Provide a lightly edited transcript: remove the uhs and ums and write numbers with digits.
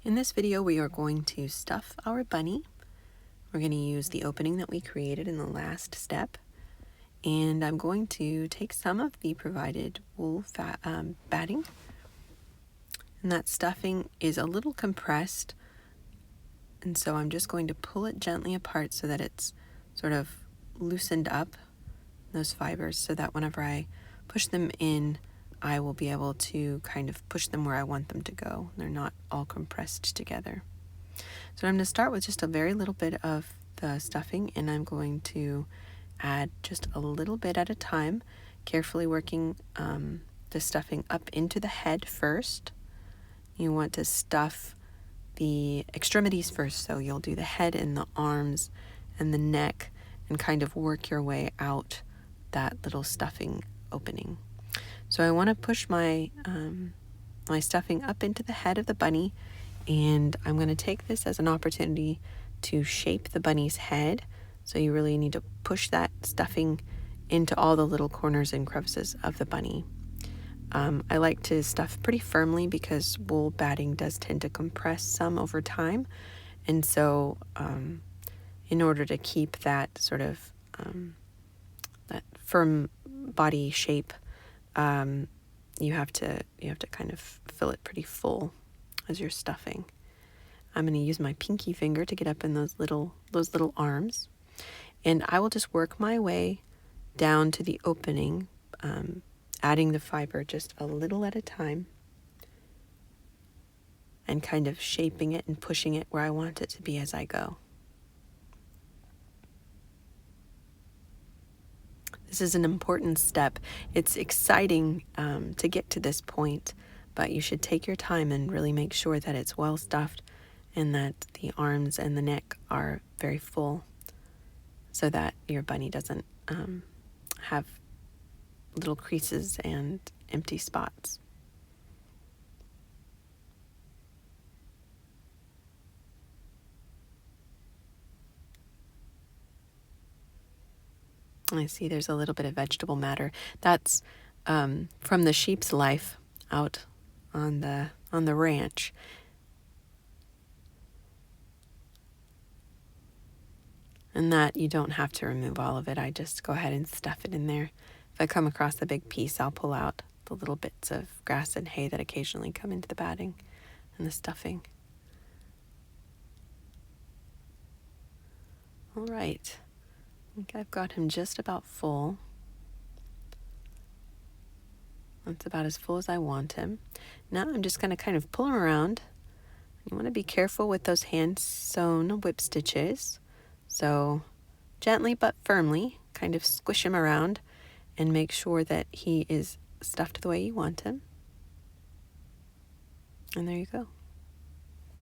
In this video, we are going to stuff our bunny. We're going to use the opening that we created in the last step. And I'm going to take some of the provided wool batting. And that stuffing is a little compressed. And so I'm just going to pull it gently apart so that it's sort of loosened up, those fibers, so that whenever I push them in, I will be able to kind of push them where I want them to go. They're not all compressed together. So I'm going to start with just a very little bit of the stuffing, and I'm going to add just a little bit at a time, carefully working the stuffing up into the head first. You want to stuff the extremities first, so you'll do the head and the arms and the neck and kind of work your way out that little stuffing opening. So I want to push my my stuffing up into the head of the bunny, and I'm going to take this as an opportunity to shape the bunny's head. So you really need to push that stuffing into all the little corners and crevices of the bunny. I like to stuff pretty firmly because wool batting does tend to compress some over time, and so in order to keep that sort of that firm body shape, you have to kind of fill it pretty full as you're stuffing. I'm going to use my pinky finger to get up in those little arms, and I will just work my way down to the opening, adding the fiber just a little at a time and kind of shaping it and pushing it where I want it to be as I go. This is an important step. It's exciting to get to this point, but you should take your time and really make sure that it's well stuffed and that the arms and the neck are very full so that your bunny doesn't have little creases and empty spots. I see there's a little bit of vegetable matter. That's from the sheep's life out on the ranch. And that you don't have to remove all of it. I just go ahead and stuff it in there. If I come across a big piece, I'll pull out the little bits of grass and hay that occasionally come into the batting and the stuffing. All right. I think I've got him just about full. That's about as full as I want him. Now I'm just going to kind of pull him around. You want to be careful with those hand-sewn whip stitches. So gently but firmly, kind of squish him around and make sure that he is stuffed the way you want him. And there you go.